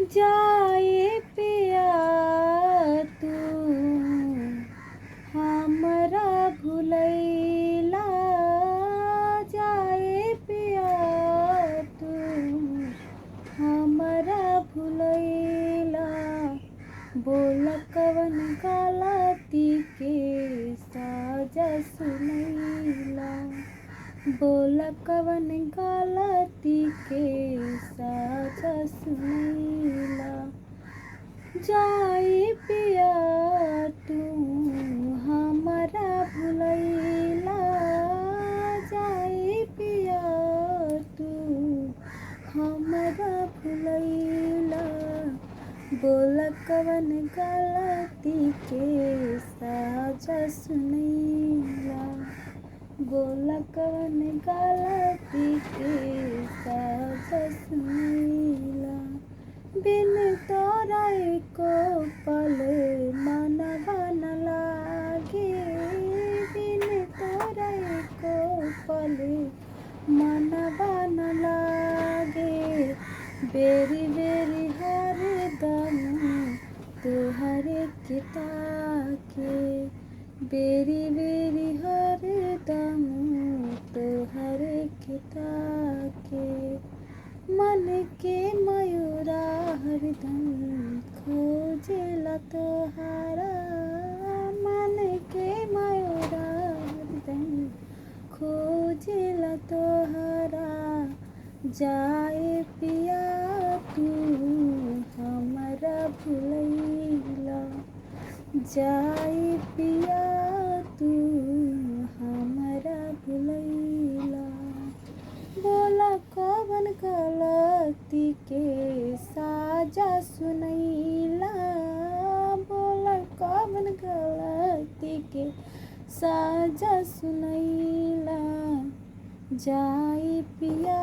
जाए पिया तू हमरा भुलैला, जाए पिया तू हमरा भुलैला। बोल कवन गलती के साजा सुनैला, बोल कवन गलती के साजा सुनैला। जाए पिया तू हमरा भुलैला, जाए पिया तू हमरा भुलैला। बोल कवन गलती के साजा सुनैला, बोल कवन गलती के साजा सुनैला। बिन तोरा एको पल मनवा न लागे, बिन तोरा एको पल मनवा न लागे। बेरी बेरी हरदम तोहरे के ताके, बेरी बेरी हरदम तोहरे के ताके। मन के मयूरा हरदम खोजेला तोहारा, मन के मयूरा हरदम खोजेला तोहारा। जाए पिया तू हमरा भुलैला, जाए पिया तू हमरा भुलैला। बोला कवन गलती के साजा सुनैला, बोला कवन गलती के साजा सुनैला। जाए पिया